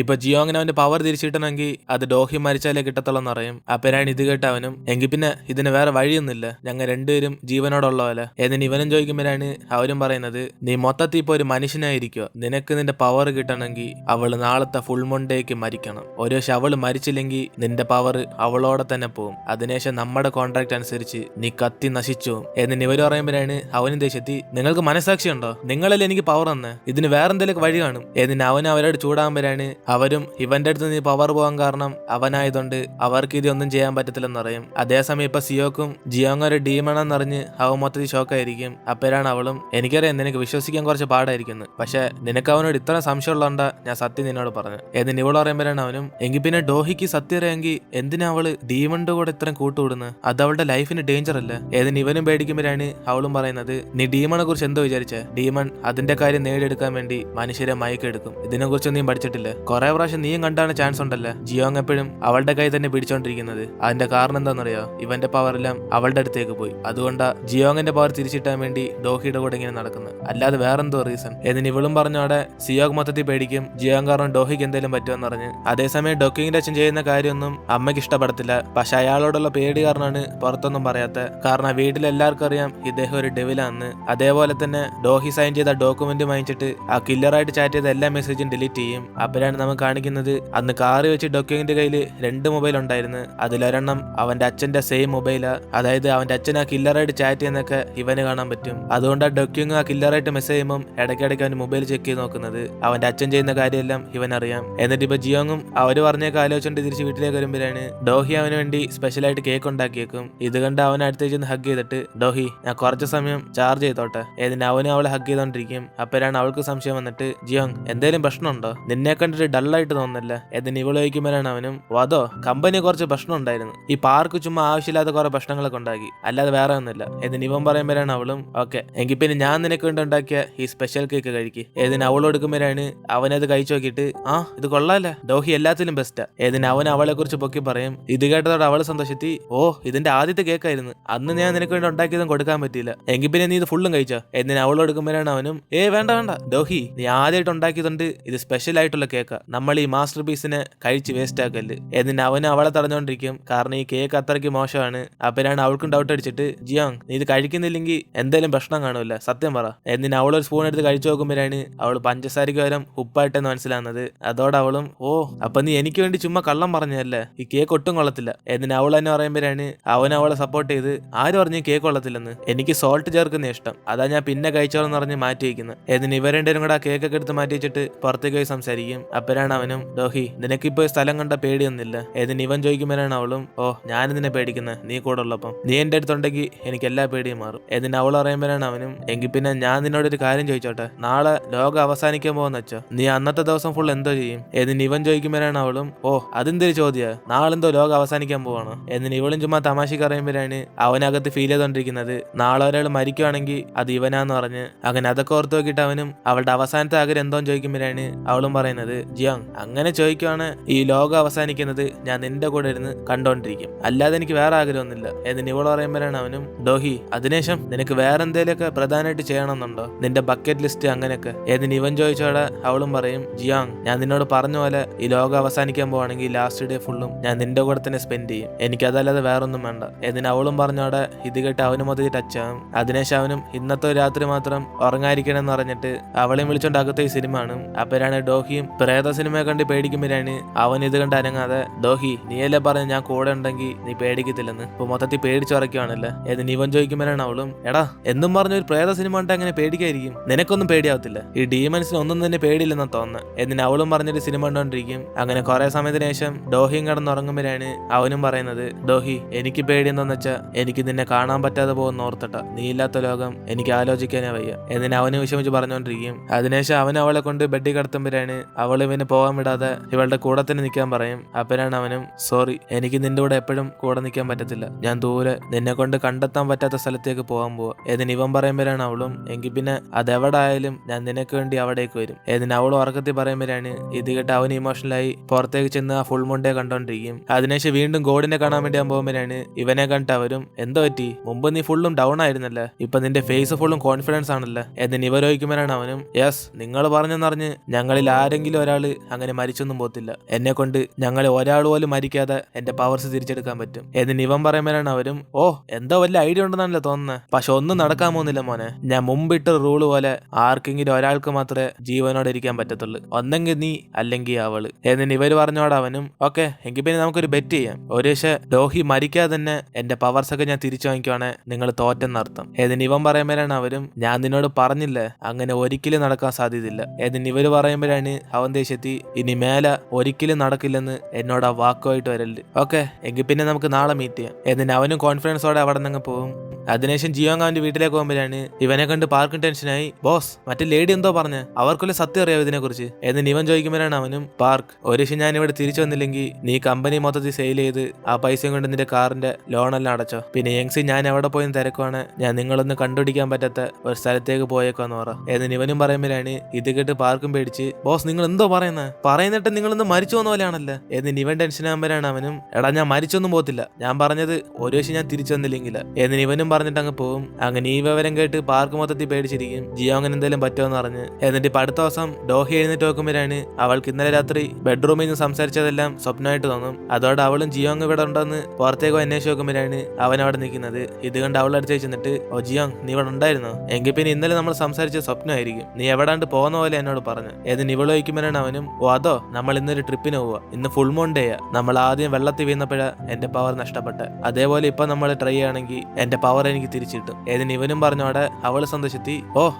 ഇപ്പൊ ജിയോങ്ങിന് അവന്റെ പവർ തിരിച്ചിട്ടണമെങ്കിൽ അത് ഡോഹി മരിച്ചാലേ കിട്ടത്തുള്ളൂ എന്നറിയും. അപ്പനാണ് ഇത് കേട്ട അവനും എങ്കിൽ പിന്നെ ഇതിന് വേറെ വഴിയൊന്നുമില്ല, ഞങ്ങൾ രണ്ടുപേരും ജീവനോടുള്ള പോലെ എന്നിന് ഇവനും ചോദിക്കുമ്പോഴാണ് അവരും പറയുന്നത്, നീ മൊത്തത്തിൽ ഇപ്പൊ ഒരു മനുഷ്യനായിരിക്കോ, നിനക്ക് നിന്റെ പവർ കിട്ടണമെങ്കിൽ അവള് നാളത്തെ ഫുൾ മൊണ്ടേക്ക് മരിക്കണം. ഒരു പക്ഷെ അവള് മരിച്ചില്ലെങ്കിൽ നിന്റെ പവർ അവളോടെ തന്നെ പോകും. അതിനുശേഷം നമ്മുടെ കോൺട്രാക്ട് അനുസരിച്ച് നീ കത്തി നശിച്ചു എന്നിന് ഇവര് പറയുമ്പോഴാണ് അവനും ദേഷ്യത്തി, നിങ്ങൾക്ക് മനസാക്ഷി ഉണ്ടോ, നിങ്ങളല്ലേ എനിക്ക് പവർ തന്നെ, ഇതിന് വേറെന്തെങ്കിലും വഴി കാണും എന്നിന് അവൻ അവരോട് ചൂടാകുമ്പോഴാണ് അവരും ഇവന്റെ അടുത്ത് നീ പവർ പോകാൻ കാരണം അവനായതുകൊണ്ട് അവർക്ക് ഇതൊന്നും ചെയ്യാൻ പറ്റത്തില്ലെന്ന് പറയും. അതേസമയം ഇപ്പൊ സിയോക്കും ജിയോങ് ഒരു ഡീമണെന്നറിഞ്ഞ് അവൻ മൊത്തത്തിൽ ഷോക്കായിരിക്കും. അപ്പോഴാണ് അവളും, എനിക്കറിയാം നിനക്ക് വിശ്വസിക്കാൻ കുറച്ച് പാടായിരിക്കുന്നു, പക്ഷെ നിനക്ക് അവനോട് ഇത്ര സംശയമുള്ളതുകൊണ്ടാ ഞാൻ സത്യം നിന്നോട് പറഞ്ഞു എന്നിന് ഇവള് പറയുമ്പോഴാണ് അവനും, എങ്കിൽ പിന്നെ ഡോഹിക്ക് സത്യം അറിയാമെങ്കിൽ എന്തിനാ അവള് ഡീമണിന്റെ കൂടെ ഇത്രയും കൂട്ടുകൂടുന്നത്, അത് അവളുടെ ലൈഫിന് ഡേഞ്ചർ അല്ല ഏതിന് ഇവനും പേടിക്കുമ്പോഴാണ് അവളും പറയുന്നത്, നീ ഡീമണെ കുറിച്ച് എന്തോ വിചാരിച്ചേ, ഡീമൺ അതിന്റെ കാര്യം നേടിയെടുക്കാൻ വേണ്ടി മനുഷ്യരെ മയക്കെടുക്കും, ഇതിനെ കുറിച്ച് നീ പഠിച്ചിട്ടില്ല, കുറെ പ്രാവശ്യം നീയും കണ്ടാണ് ചാൻസ് ഉണ്ടല്ലോ. ജിയോങ് എപ്പോഴും അവളുടെ കൈ തന്നെ പിടിച്ചോണ്ടിരിക്കുന്നത്, അതിന്റെ കാരണം എന്താണെന്നറിയോ, ഇവന്റെ പവർ എല്ലാം അവളുടെ അടുത്തേക്ക് പോയി, അതുകൊണ്ടാ ജിയോങ്ങിന്റെ പവർ തിരിച്ചിട്ടാൻ വേണ്ടി ഡോഹിയുടെ കൂടെ ഇങ്ങനെ നടക്കുന്നത്, അല്ലാതെ വേറെന്തോ റീസൺ എന്നിന് ഇവളും പറഞ്ഞോടെ സിയോഗ് മൊത്തത്തിൽ പേടിക്കും. ജിയോങ് കാരണം ഡോഹിക്ക് എന്തെങ്കിലും പറ്റുമെന്ന് പറഞ്ഞ്. അതേസമയം ഡൊക്കിങ്ങിന്റെ അച്ഛൻ ചെയ്യുന്ന കാര്യമൊന്നും അമ്മയ്ക്ക് ഇഷ്ടപ്പെടത്തില്ല, പക്ഷെ അയാളോടുള്ള പേടി കാരണമാണ് പുറത്തൊന്നും പറയാത്ത, കാരണം വീട്ടിലെല്ലാവർക്കും അറിയാം ഇദ്ദേഹം ഒരു ഡെവിലാന്ന്. അതേപോലെ തന്നെ ഡോഹി സൈൻ ചെയ്ത ഡോക്യുമെന്റ് വാങ്ങിച്ചിട്ട് ആ കില്ലറായിട്ട് ചാറ്റ് ചെയ്ത എല്ലാ മെസ്സേജും ഡിലീറ്റ് ചെയ്യും. അപ്പോഴാണ് നമുക്ക് കാണിക്കുന്നത് അന്ന് കാറി വെച്ച് ഡൊക്കിങ്ങിന്റെ കയ്യിൽ 2 മൊബൈൽ ഉണ്ടായിരുന്നു, അതിലൊരെണ്ണം അവന്റെ അച്ഛന്റെ സെയിം മൊബൈലാ, അതായത് അവന്റെ അച്ഛൻ ആ കില്ലറായിട്ട് ചാറ്റ് ചെയ്യുന്നൊക്കെ ഇവന് കാണാൻ പറ്റും. അതുകൊണ്ട് ആ ഡൊക്കിങ് ആ കില്ലറായിട്ട് മെസ്സേജ് ചെയ്യുമ്പോൾ ഇടയ്ക്കിടയ്ക്ക് അവന്റെ മൊബൈൽ ചെക്ക് ചെയ്ത് നോക്കുന്നത്, അവന്റെ അച്ഛൻ ചെയ്യുന്ന കാര്യമെല്ലാം ഇവൻ അറിയാം. എന്നിട്ട് ഇപ്പൊ ജിയോങ്ങും അവര് പറഞ്ഞൊക്കെ ആലോചിച്ചുകൊണ്ട് തിരിച്ച് വീട്ടിലേക്ക് വരുമ്പോഴാണ് ഡോഹി അവന് വേണ്ടി സ്പെഷ്യലായിട്ട് കേക്ക് ഉണ്ടാക്കിയേക്കും. ഇത് കണ്ട് അവൻ അടുത്തേക്ക് ഹഗ് ചെയ്തിട്ട്, ഡോഹി ഞാൻ കുറച്ച് സമയം ചാർജ് ചെയ്തോട്ടെ ഏതിന് അവനും അവളെ ഹഗ് ചെയ്തോണ്ടിരിക്കും. അപ്പോഴാണ് അവൾക്ക് സംശയം വന്നിട്ട്, ജിയോങ് എന്തേലും പ്രശ്നമുണ്ടോ, നിന്നെ കണ്ടിട്ട് ഡള്ളായിട്ട് തോന്നുന്നില്ല എന്നിന് ഇവള് ചോദിക്കുമ്പോഴാണ് അവനും, അതോ കമ്പനി കുറച്ച് പ്രശ്നം ഉണ്ടായിരുന്നു, ഈ പാർക്ക് ചുമ്മാ ആവശ്യമില്ലാത്ത കുറെ പ്രശ്നങ്ങളൊക്കെ ഉണ്ടാക്കി, അല്ലാതെ വേറെ ഒന്നുമില്ല എന്നിന് ഇവൻ പറയുമ്പോഴാണ് അവളും, ഓക്കെ എങ്കിൽ പിന്നെ ഞാൻ നിനക്ക് വേണ്ടി ഉണ്ടാക്കിയ ഈ സ്പെഷ്യൽ കേക്ക് കഴിക്ക് ഏതിന് അവൾ എടുക്കുമ്പോഴാണ് അവനത് കഴിച്ചു നോക്കിയിട്ട്, ആ ഇത് കൊള്ളാല്ല, ഡോഹി എല്ലാത്തിലും ബെസ്റ്റാ ഏതിന് അവൻ അവളെ കുറിച്ച് പൊക്കി പറയും. ഇത് കേട്ടതോടെ അവള് സന്തോഷത്തി, ഓ ഇതിന്റെ ആദ്യത്തെ കേക്കായിരുന്നു, അന്ന് ഞാൻ നിനക്ക് വേണ്ടി ഉണ്ടാക്കിയതും കൊടുക്കാൻ പറ്റിയില്ല, എങ്കിൽ പിന്നെ നീ ഇത് ഫുള്ളും കഴിച്ചോ എന്നിന് അവൾ എടുക്കുമ്പോഴാണ് അവനും, വേണ്ട വേണ്ട ഡോഹി, നീ ആദ്യമായിട്ട് ഉണ്ടാക്കിയതുകൊണ്ട് ഇത് സ്പെഷ്യൽ ആയിട്ടുള്ള കേക്കാ, നമ്മൾ ഈ മാസ്റ്റർ പീസിനെ കഴിച്ച് വേസ്റ്റ് ആക്കല് എന്നിന് അവന് അവളെ തടഞ്ഞോണ്ടിരിക്കും, കാരണം ഈ കേക്ക് അത്രയ്ക്ക് മോശമാണ്. അപ്പോഴാണ് അവൾക്കും ഡൗട്ട് അടിച്ചിട്ട്, ജിയോങ് നീ ഇത് കഴിക്കുന്നില്ലെങ്കിൽ എന്തായാലും പ്രശ്നം കാണൂല, സത്യം പറ എന്നിന് അവളൊരു സ്പൂൺ എടുത്ത് കഴിച്ചു നോക്കുമ്പോഴാണ് അവൾ പഞ്ചസാരയ്ക്ക് പകരം ഉപ്പായിട്ടെന്ന് മനസ്സിലാവുന്നത്. അതോടെ അവളും, ഓ അപ്പൊ നീ എനിക്ക് വേണ്ടി ചുമ്മാ കള്ളം പറഞ്ഞല്ലേ, ഈ കേക്ക് ഒട്ടും കൊള്ളത്തില്ല എന്നിന് അവൾ തന്നെ പറയുമ്പോഴാണ് അവൻ അവളെ സപ്പോർട്ട് ചെയ്ത്, ആര് പറഞ്ഞു കേക്ക് കൊള്ളത്തില്ലെന്ന്, എനിക്ക് സോൾട്ട് ചേർക്കുന്ന ഇഷ്ടം, അതാ ഞാൻ പിന്നെ കഴിച്ചോളെന്ന് പറഞ്ഞ് മാറ്റി വയ്ക്കുന്നത് എന്നിന് ഇവരെണ്ടും കൂടെ ആ കേക്കൊക്കെ എടുത്ത് മാറ്റി വെച്ചിട്ട് പുറത്തേക്ക് പോയി സംസാരിക്കും. അപ്പോഴാണ് അവനും, ഡോഹി നിനക്കിപ്പോ സ്ഥലം കണ്ട പേടിയൊന്നുമില്ല എന്നിന് ഇവൻ ചോദിക്കുമ്പോഴാണ് അവളും, ഓ ഞാനിതിനെ പേടിക്കുന്നത്, നീ കൂടെ ഉള്ളപ്പം നീ എന്റെ അടുത്തുണ്ടെങ്കിൽ എനിക്ക് എല്ലാ പേടിയും മാറും എന്നിന് അവൾ പറയുമ്പോഴാണ് അവനും, എങ്കിൽ പിന്നെ ഞാൻ നിന്നോടൊരു കാര്യം ചോദിച്ചോട്ടെ, നാളെ ലോകം അവസാനിക്കാൻ പോകുന്ന വെച്ചോ, നീ അന്നത്തെ ദിവസം ഫുൾ എന്തോ ചെയ്യും എന്നിന് ഇവൻ ചോദിക്കുമ്പോഴാണ് അവളും, ഓ അതെന്തൊരു ചോദ്യ, നാളെന്തോ ലോകം അവസാനിക്കാൻ പോവാണോ എന്നിന് ഇവളും ചുമ്മാ തമാശക്ക് അറിയുമ്പോഴാണ് അവനകത്ത് ഫീൽ ചെയ്തോണ്ടിരിക്കുന്നത്, നാളെ ഒരാൾ മരിക്കുവാണെങ്കിൽ അത് ഇവനാന്ന് പറഞ്ഞ്. അങ്ങനെ അതൊക്കെ ഓർത്ത് നോക്കിയിട്ട് അവനും അവളുടെ അവസാനത്തെ ആഗ്രഹം എന്തോന്ന് ചോദിക്കുമ്പോഴാണ് അവളും പറയുന്നത്, ജിയോങ് അങ്ങനെ ചോദിക്കുവാണ് ഈ ലോകം അവസാനിക്കുന്നത് ഞാൻ നിന്റെ കൂടെ ഇരുന്ന് കണ്ടോണ്ടിരിക്കും, അല്ലാതെ എനിക്ക് വേറെ ആഗ്രഹമൊന്നുമില്ല എന്നിന് ഇവൾ പറയുമ്പോഴാണ് അവനും, ഡോഹി അതിനുശേഷം നിനക്ക് വേറെ എന്തെങ്കിലുമൊക്കെ പ്രധാനമായിട്ട് ചെയ്യണമെന്നുണ്ടോ, നിന്റെ ബക്കറ്റ് ലിസ്റ്റ് അങ്ങനെയൊക്കെ എന്നിന് ഇവൻ ചോദിച്ചോടെ അവളും പറയും, ജിയോങ് ഞാൻ നിന്നോട് പറഞ്ഞ പോലെ ഈ ലോകം അവസാനിക്കാൻ പോവാണെങ്കിൽ ലാസ്റ്റ് ഡേ ഫുള്ളും ഞാൻ നിന്റെ കൂടെ തന്നെ സ്പെൻഡ് ചെയ്യും, എനിക്കതല്ലാതെ വേറൊന്നും വേണ്ട എന്നിന് അവളും പറഞ്ഞോടെ ഇത് കേട്ട് അവനും മതി ടച്ച് ആവും. അതിനുശേഷം അവനും ഇന്നത്തെ രാത്രി മാത്രം ഉറങ്ങാതിരിക്കണം എന്ന് പറഞ്ഞിട്ട് അവളെയും വിളിച്ചോണ്ട് അകത്തെ ഈ സിനിമ ആണ്. അപ്പോഴാണ് ഡോഹിയും പ്രേത സിനിമയെ കണ്ട് പേടിക്കുമ്പോഴാണ് അവൻ ഇത് കണ്ട് അനങ്ങാതെ, ഡോഹി നീയല്ലേ പറഞ്ഞ് ഞാൻ കൂടെ ഉണ്ടെങ്കിൽ നീ പേടിക്കത്തില്ലെന്ന്, ഇപ്പൊ മൊത്തത്തിൽ പേടിച്ചുറയ്ക്കുവാണല്ലേ എന്നിന് ഇവൻ ചോദിക്കുമ്പോഴാണ് അവളും, എടാ എന്നും പറഞ്ഞ ഒരു പ്രേത സിനിമ കണ്ട് അങ്ങനെ പേടിക്കായിരിക്കും, നിനക്കൊന്നും പേടിയാവത്തില്ല, ഈ ഡീമൻസിന് ഒന്നും തന്നെ പേടിയില്ലെന്നാ തോന്നുന്നത് എന്നിന് അവളും പറഞ്ഞൊരു സിനിമ കണ്ടോണ്ടിരിക്കും. അങ്ങനെ കുറെ സമയത്തിന് ശേഷം ഡോഹിയും കിടന്നുറങ്ങുമ്പോഴാണ് അവനും പറയുന്നത്, ഡോഹി എനിക്ക് പേടിയെന്ന് വെച്ചാൽ എനിക്ക് നിന്നെ കാണാൻ പറ്റാതെ പോകുന്ന ഓർത്തിട്ട, നീ ഇല്ലാത്ത ലോകം എനിക്ക് ആലോചിക്കാനേ വയ്യ എന്നിന് അവന് വിഷമിച്ച് പറഞ്ഞോണ്ടിരിക്കും. അതിനുശേഷം അവൻ അവളെ കൊണ്ട് ബെഡിൽ കിടത്തുമ്പോഴാണ് അവൾ ഇവന് പോകാൻ വിടാതെ ഇവളുടെ കൂടെ തന്നെ നിൽക്കാൻ പറയും. അപ്പോഴാണ് അവനും, സോറി എനിക്ക് നിന്റെ കൂടെ എപ്പോഴും കൂടെ നിൽക്കാൻ പറ്റത്തില്ല, ഞാൻ ദൂരെ നിന്നെ കൊണ്ട് കണ്ടെത്താൻ പറ്റാത്ത സ്ഥലത്തേക്ക് പോകാൻ പോവാ എന്നിന് ഇവൻ പറയുമ്പോഴാണ് അവളും, എങ്കിൽ പിന്നെ അതെവിടെ ആയാലും ഞാൻ നിനക്ക് വേണ്ടി അവിടേക്ക് വരും എന്നിന് അവൾ ഉറക്കത്തിൽ പറയുമ്പോഴാണ് ഇത് കേട്ട് അവൻ ഇമോഷണലായി പുറത്തേക്ക് ചെന്ന് ആ ഫുൾ മുണ്ടേ കണ്ടോണ്ടിരിക്കും. അതിനുശേഷം വീണ്ടും ഗോഡിനെ കാണാൻ വേണ്ടി ഞാൻ പോകുമ്പോഴാണ് ഇവനെ കണ്ടിട്ട് അവരും, എന്തോ പറ്റി, മുമ്പ് നീ ഫുള്ളും ഡൗൺ ആയിരുന്നല്ലേ, ഇപ്പൊ നിന്റെ ഫേസ് ഫുള്ളും കോൺഫിഡൻസ് ആണല്ലേ എന്നിന് ഇവർ ചോദിക്കുമ്പോഴാണ് അവനും, യെസ് നിങ്ങൾ പറഞ്ഞെന്നറിഞ്ഞ് ഞങ്ങളിൽ ആരെങ്കിലും ഒരാൾ ഒരാള് അങ്ങനെ മരിച്ചൊന്നും പോത്തില്ല. എന്നെ കൊണ്ട് ഞങ്ങളെ ഒരാൾ പോലും മരിക്കാതെ എന്റെ പവേഴ്സ് തിരിച്ചെടുക്കാൻ പറ്റും. എന്നിട്ട് ഇവൻ പറയുമ്പോഴാണ് അവരും എന്തോ വലിയ ഐഡിയ ഉണ്ടെന്നാണല്ലോ തോന്നുന്നത്. പക്ഷെ ഒന്നും നടക്കാൻ പോകുന്നില്ല മോനെ. ഞാൻ മുമ്പിട്ട റൂള് പോലെ ആർക്കെങ്കിലും ഒരാൾക്ക് മാത്രമേ ജീവനോടെ ഇരിക്കാൻ പറ്റത്തുള്ളൂ. ഒന്നെങ്കിൽ നീ അല്ലെങ്കിൽ അവള്. എന്നിട്ട് ഇവര് പറഞ്ഞോടെ അവനും ഓക്കെ എങ്കിൽ പിന്നെ നമുക്കൊരു ബെറ്റ് ചെയ്യാം. ഒരു പക്ഷേ ഡോഹി മരിക്കാതെ തന്നെ എന്റെ പവേഴ്സ് ഒക്കെ ഞാൻ തിരിച്ചു വാങ്ങിക്കുവാണെ നിങ്ങൾ തോറ്റെന്നർത്ഥം. എന്നിട്ട് ഇവൻ പറയുമ്പോഴാണ് അവരും ഞാൻ നിന്നോട് പറഞ്ഞില്ലേ അങ്ങനെ ഒരിക്കലും നടക്കാൻ സാധ്യതയില്ല. എന്നിട്ട് ഇവര് പറയുമ്പോഴാണ് അവൻ ദേഷ്യത്തി ഇനി മേലെ ഒരിക്കലും നടക്കില്ലെന്ന് എന്നോട് ആ വാക്കുമായിട്ട് വരല്. ഓക്കെ എങ്കിൽ പിന്നെ നമുക്ക് നാളെ മീറ്റ് ചെയ്യാം. എന്നിട്ട് അവനും കോൺഫിഡൻസോടെ അവിടെ നിന്ന് പോകും. അതിനുശേഷം ജിയോങ് അവന്റെ വീട്ടിലേക്ക് പോകുമ്പോഴാണ് ഇവനെ കണ്ട് പാർക്കും ടെൻഷനായി. ബോസ് മറ്റേ ലേഡി എന്തോ പറഞ്ഞ് അവർക്കുള്ള സത്യം അറിയാം ഇതിനെ കുറിച്ച്. എന്നിട്ട് ഇവൻ ചോദിക്കുമ്പോഴാണ് അവനും പാർക്ക് ഒരു പക്ഷെ ഞാൻ ഇവിടെ തിരിച്ചു വന്നില്ലെങ്കിൽ നീ കമ്പനി മൊത്തത്തിൽ സെയിൽ ചെയ്ത് ആ പൈസയും കൊണ്ട് നിന്റെ കാറിന്റെ ലോണെല്ലാം അടച്ചോ. പിന്നെ യങ്സി ഞാൻ എവിടെ പോയി തിരക്കുവാണ്. ഞാൻ നിങ്ങളൊന്ന് കണ്ടുപിടിക്കാൻ പറ്റാത്ത ഒരു സ്ഥലത്തേക്ക് പോയേക്കാന്ന് പറ. എന്നിട്ട് ഇവനും പറയുമ്പോഴാണ് ഇത് കേട്ട് പാർക്കും പേടിച്ച് ബോസ് നിങ്ങൾ എന്തോ പറയുന്നിട്ട് നിങ്ങളൊന്ന് മരിച്ചു പോകുന്ന പോലെയാണല്ലോ. എന്നിട്ട് ഇവൻ ടെൻഷൻ ആകുമ്പോഴാണ് അവനും എടാ ഞാൻ മരിച്ചൊന്നും പോത്തില്ല. ഞാൻ പറഞ്ഞത് ഒരു പക്ഷെ ഞാൻ തിരിച്ചു വന്നില്ലെങ്കിൽ. എന്നിട്ട് ഇവനും പറഞ്ഞിട്ട് അങ്ങ് പോകും. അങ്ങനെ ഈ വിവരം കേട്ട് പാർക്ക് മൊത്തത്തിൽ പേടിച്ചിരിക്കും. ജിയോങ്ങിന് എന്തെങ്കിലും പറ്റുമെന്ന് പറഞ്ഞ്. എന്നിട്ട് ഇപ്പൊ അടുത്ത ദിവസം ഡോഹി എഴുന്നേറ്റ് നോക്കുമ്പോഴാണ് അവൾക്ക് ഇന്നലെ രാത്രി ബെഡ്റൂമിൽ നിന്ന് സംസാരിച്ചതെല്ലാം സ്വപ്നമായിട്ട് തോന്നും. അതോടെ അവളും ജിയോങ് ഇവിടെ ഉണ്ടെന്ന് പുറത്തേക്ക് അന്വേഷിച്ച് നോക്കുമ്പോഴാണ് അവൻ അവിടെ നിൽക്കുന്നത്. ഇത് കണ്ട് അവൾ അടുത്ത് വെച്ചിട്ട് ജിയോങ് നീ ഇവിടെ ഉണ്ടായിരുന്നോ? എങ്കിൽ പിന്നെ ഇന്നലെ നമ്മൾ സംസാരിച്ച സ്വപ്നമായിരിക്കും. നീ എവിടാണ്ട് പോകുന്ന പോലെ എന്നോട് പറഞ്ഞു. എന്നിട്ട് ഇവള് വയ്ക്കുമ്പോഴാണ് അവനും അതോ നമ്മൾ ഇന്നൊരു ട്രിപ്പിന് പോവാ. ഇന്ന് ഫുൾ മൂൺ ഡേയാ. നമ്മൾ ആദ്യം വെള്ളത്തിൽ വീണപ്പോഴാ എന്റെ പവർ നഷ്ടപ്പെട്ടെ. അതേപോലെ ഇപ്പൊ നമ്മൾ ട്രൈ ചെയ്യുകയാണെങ്കിൽ എന്റെ പവർ എനിക്ക് തിരിച്ചിട്ടും. ഏതിന് ഇവനും പറഞ്ഞോടെ അവള് സന്തോഷത്തി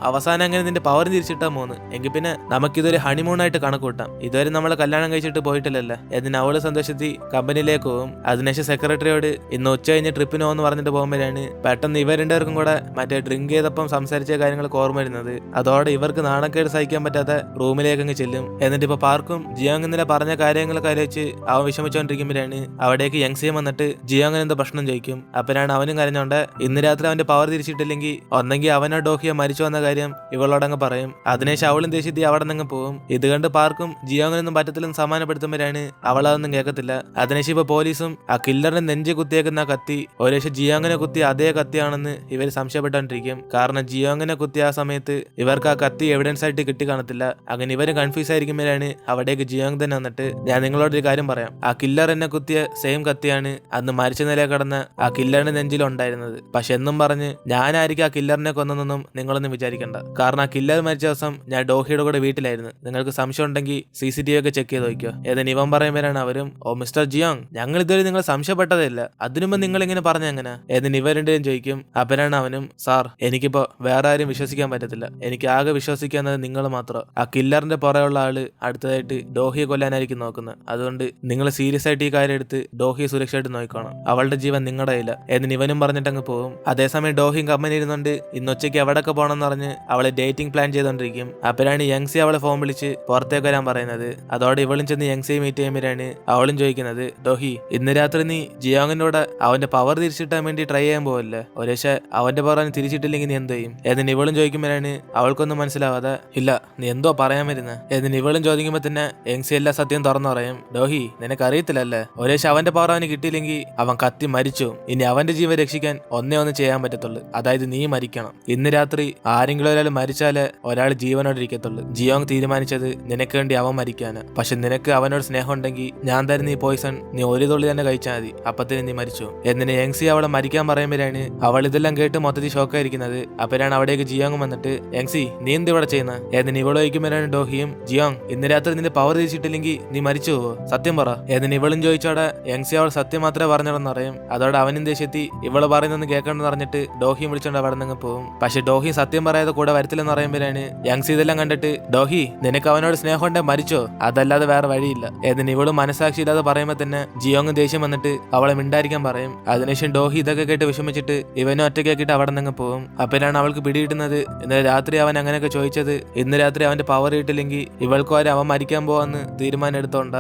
അവസാനം അങ്ങനെ നിന്റെ പവർ തിരിച്ചിട്ടാ പോന്ന്. എങ്കിൽ പിന്നെ നമുക്കിതൊരു ഹണിമൂണായിട്ട് കണക്കൂട്ടാം. ഇതുവരെ നമ്മൾ കല്യാണം കഴിച്ചിട്ട് പോയിട്ടില്ലല്ലോ. ഏതിന് അവള് സന്തോഷത്തി കമ്പനിയിലേക്ക് പോകും. അതിനുശേഷം സെക്രട്ടറിയോട് ഇന്ന് ഉച്ച കഴിഞ്ഞ് ട്രിപ്പിന് പോകുമെന്ന് പറഞ്ഞിട്ട് പോകുമ്പോഴാണ് പെട്ടെന്ന് ഇവർ രണ്ടുപേർക്കും കൂടെ മറ്റേ ഡ്രിങ്ക് ചെയ്തപ്പം സംസാരിച്ച കാര്യങ്ങൾക്ക് ഓർമ്മ വരുന്നത്. അതോടെ ഇവർക്ക് നാണക്കേട് സഹിക്കാൻ പറ്റാത്ത റൂമിലേക്ക് അങ്ങ് ചെല്ലും. എന്നിട്ട് ഇപ്പൊ പാർക്കും ജിയോങ് ഇന്നലെ പറഞ്ഞ കാര്യങ്ങളൊക്കെ ആലോചിച്ച് അവൻ വിഷമിച്ചുകൊണ്ടിരിക്കുമ്പോഴാണ് അവിടേക്ക് യങ്സിയും വന്നിട്ട് ജിയോങ്ങിന് എന്താ പ്രശ്നം ചോദിക്കും. അപ്പനാണ് അവനും കരഞ്ഞോണ്ട് ഇന്ന് രാത്രി അവന്റെ പവർ തിരിച്ചിട്ടില്ലെങ്കിൽ ഒന്നെങ്കിൽ അവനോ ഡോഹിയോ മരിച്ചു വന്ന കാര്യം ഇവളോടങ്ങ് പറയും. അതിനുശേഷം അവളും ദേഷ്യത്തി അവിടെ നിന്ന് പോകും. ഇത് കണ്ട് പാർക്കും ജിയോങ്ങിനൊന്നും പറ്റത്തില്ലെന്ന് സമാധാനപ്പെടുത്തുമ്പോഴാണ് അവളതൊന്നും കേൾക്കത്തില്ല. അതിനുശേഷം ഇപ്പൊ പോലീസും ആ കില്ലറിന്റെ നെഞ്ച് കുത്തിയേക്കുന്ന കത്തി ഒരു പക്ഷെ ജിയോങ്ങിനെ കുത്തി അതേ കത്തിയാണെന്ന് ഇവർ സംശയപ്പെട്ടുകൊണ്ടിരിക്കും. കാരണം ജിയോങ്ങിനെ കുത്തിയ ആ സമയത്ത് ഇവർക്ക് ആ കത്തി എവിഡൻസ് ആയിട്ട് കിട്ടി കാണത്തില്ല. അങ്ങനെ ഇവര് കൺഫ്യൂസ് ആയിരിക്കുമ്പോഴാണ് അവിടേക്ക് ജിയോങ് തന്നെ വന്നിട്ട് ഞാൻ നിങ്ങളോടൊരു കാര്യം പറയാം. ആ കില്ലർ എന്നെ കുത്തിയ സെയിം കത്തിയാണ് അന്ന് മരിച്ച നിലയിൽ കിടന്ന ആ കില്ലറിന്റെ നെഞ്ചിലുണ്ടായിരുന്നത്. പക്ഷെ എന്നും പറഞ്ഞ് ഞാനായിരിക്കും ആ കില്ലറിനെ കൊന്നതെന്നും നിങ്ങളൊന്നും വിചാരിക്കണ്ട. കാരണം ആ കില്ലർ മരിച്ച ദിവസം ഞാൻ ഡോഹിയുടെ കൂടെ വീട്ടിലായിരുന്നു. നിങ്ങൾക്ക് സംശയം ഉണ്ടെങ്കിൽ CCTV ഒക്കെ ചെക്ക് ചെയ്ത് നോക്കിയോ. ഏതെങ്കിലും ഇവൻ പറയുമ്പോഴാണ് അവരും മിസ്റ്റർ ജിയോങ് ഞങ്ങൾ ഇതുവരെ നിങ്ങൾ സംശയപ്പെട്ടതല്ല. അതിനുമ്പ് നിങ്ങൾ ഇങ്ങനെ പറഞ്ഞ എങ്ങനെ? ഏതെങ്കിലും ഇവരുടെയും ചോദിക്കും. അപ്പനാണ് അവനും സാർ എനിക്കിപ്പോ വേറെ ആരും വിശ്വസിക്കാൻ പറ്റത്തില്ല. എനിക്ക് ആകെ വിശ്വസിക്കുന്നത് നിങ്ങൾ മാത്രം. ആ കില്ലറിന്റെ പുറയുള്ള ആള് അടുത്തതായിട്ട് ഡോഹിയെ കൊല്ലാനായിരിക്കും നോക്കുന്നത്. അതുകൊണ്ട് നിങ്ങൾ സീരിയസ് ആയിട്ട് ഈ കാര്യം എടുത്ത് ഡോഹിയെ സുരക്ഷയായിട്ട് നോക്കണം. അവളുടെ ജീവൻ നിങ്ങളുടെ കയ്യില. ഏതിന് ഇവനും പറഞ്ഞിട്ട് അങ്ങ് പോകും. അതേസമയം ഡോഹിയും കമ്പനി ഇരുന്നുണ്ട് ഇന്ന് ഉച്ചയ്ക്ക് എവിടെയൊക്കെ പോകണമെന്ന് പറഞ്ഞ് അവളെ ഡേറ്റിംഗ് പ്ലാൻ ചെയ്തോണ്ടിരിക്കും. അപ്പോഴാണ് യങ്സി അവളെ ഫോൺ വിളിച്ച് പുറത്തേക്ക് വരാൻ പറയുന്നത്. അതോടെ ഇവളും ചെന്ന് യങ്സിയെ മീറ്റ് ചെയ്യുമ്പോഴാണ് അവളും ചോദിക്കുന്നത് ഡോഹി ഇന്ന് രാത്രി നീ ജിയോങ്ങിനോട് അവന്റെ പവർ തിരിച്ചിട്ടാൻ വേണ്ടി ട്രൈ ചെയ്യാൻ പോവല്ലേ? ഒരു പക്ഷേ അവന്റെ പവർ തിരിച്ചിട്ടില്ലെങ്കിൽ നീ എന്ത് ചെയ്യും? ഏതിന് ഇവളും ചോദിക്കുമ്പോഴാണ് അവൾക്കൊന്നും മനസ്സിലാവാതെ ഇല്ല നീ എന്തോ പറയാൻ വരുന്നത്. ഏതിന് ഇവളും ചോദിക്കുമ്പോ തന്നെ യങ്സി എല്ലാ സത്യം തുറന്നു പറയും. ഡോഹി നിനക്ക് അറിയത്തില്ലല്ലേ, ഒരു പക്ഷേ അവന്റെ പവർ അവന് കിട്ടിയില്ലെങ്കിൽ അവൻ കത്തി മരിച്ചു. ഇനി അവന്റെ ജീവൻ രക്ഷിക്കാൻ ഒന്നേ ചെയ്യാൻ പറ്റത്തുള്ളൂ, അതായത് നീ മരിക്കണം. ഇന്ന് രാത്രി ആരെങ്കിലും ഒരാൾ മരിച്ചാലേ ഒരാൾ ജീവനോട് ഇരിക്കത്തുള്ളൂ. ജിയോങ് തീരുമാനിച്ചത് നിനക്ക് വേണ്ടി അവൻ മരിക്കാന്. പക്ഷെ നിനക്ക് അവനോട് സ്നേഹം ഉണ്ടെങ്കിൽ ഞാൻ തരുന്ന ഈ പോയിസൺ നീ ഒരു തുള്ളി തന്നെ കഴിച്ചാൽ മതി, അപ്പത്തിന് നീ മരിച്ചു. എന്നിട്ട് യങ്സി അവളെ മരിക്കാൻ പറയുമ്പോഴാണ് അവൾ ഇതെല്ലാം കേട്ട് മൊത്തത്തിൽ ഷോക്കായിരിക്കുന്നത്. അപ്പോഴാണ് അവിടേക്ക് ജിയോങ് വന്നിട്ട് യങ്സി നീ എന്ത് ഇവിടെ ചെയ്യുന്നത്? എന്നിട്ട് ഇവള് വയ്ക്കുമ്പോഴാണ് ഡോഹിയും ജിയോങ് ഇന്ന് രാത്രി നിന്റെ പവർ തിരിച്ചിട്ടില്ലെങ്കിൽ നീ മരിച്ചു പോവോ? സത്യം പറ. എന്നിട്ട് ഇവളും ചോദിച്ചോടെ യങ്സി അവൾ സത്യം മാത്രമേ പറഞ്ഞോളെന്ന് പറയും. അതോടെ അവനും ദേഷ്യത്തി ഇവള് പറയുന്നൊന്ന് കേൾക്കണമെന്ന് പറഞ്ഞിട്ട് ഡോഹിയും വിളിച്ചോണ്ട് അവിടെ നിന്ന് പോകും. പക്ഷെ ഡോഹി സത്യം പറയാതെ കൂടെ വരത്തില്ലെന്ന് പറയുമ്പോഴാണ് യങ്സി ഇതെല്ലാം കണ്ടിട്ട് ഡോഹി നിനക്ക് അവനോട് സ്നേഹം ഉണ്ടെ മരിച്ചോ, അതല്ലാതെ വേറെ വഴിയില്ല. എന്നിട്ട് ഇവള് മനസാക്ഷി ഇല്ലാതെ പറയുമ്പോ തന്നെ ജിയോങ് ദേഷ്യം വന്നിട്ട് അവളെ മിണ്ടായിരിക്കാൻ പറയും. അതിനുശേഷം ഡോഹി ഇതൊക്കെ കേട്ട് വിഷമിച്ചിട്ട് ഇവനും ഒറ്റയ്ക്കാക്കിയിട്ട് അവിടെ നിന്ന് പോകും. അപ്പോഴാണ് അവൾക്ക് പിടികിട്ടുന്നത് ഇന്നലെ രാത്രി അവൻ അങ്ങനെയൊക്കെ ചോദിച്ചത് ഇന്ന് രാത്രി അവന്റെ പവർ കിട്ടില്ലെങ്കിൽ ഇവൾക്കും അവൻ മരിക്കാൻ പോവാന്ന് തീരുമാനം എടുത്തോണ്ട.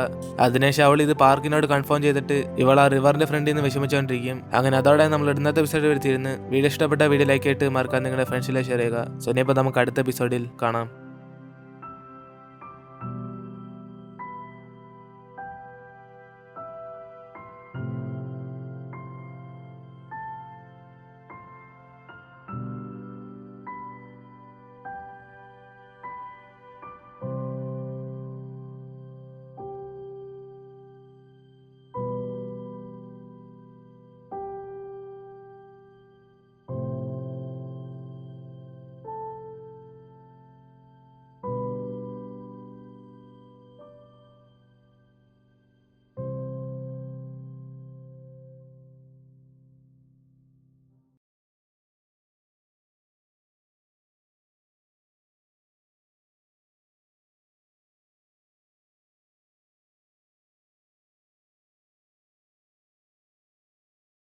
അതിനുശേഷം അവൾ ഇത് പാർക്കിനോട് കൺഫേം ചെയ്തിട്ട് ഇവൾ ആ റിവറിന്റെ ഫ്രണ്ടിൽ നിന്ന് വിഷമിച്ചുകൊണ്ടിരിക്കും. അങ്ങനെ അതോടെ നമ്മൾ ഇന്നത്തെ എപ്പിസോഡ് വരുത്തിയിരുന്നു. വീഡിയോ ഇഷ്ടപ്പെട്ട വീഡിയോ ലൈക്ക് ആയിട്ട് മറക്കാൻ നിങ്ങളുടെ ഫ്രണ്ട്സിലെ ഷെയർ ചെയ്യുക. സോ ഇനിയിപ്പോൾ നമുക്ക് അടുത്ത എപ്പിസോഡിൽ കാണാം.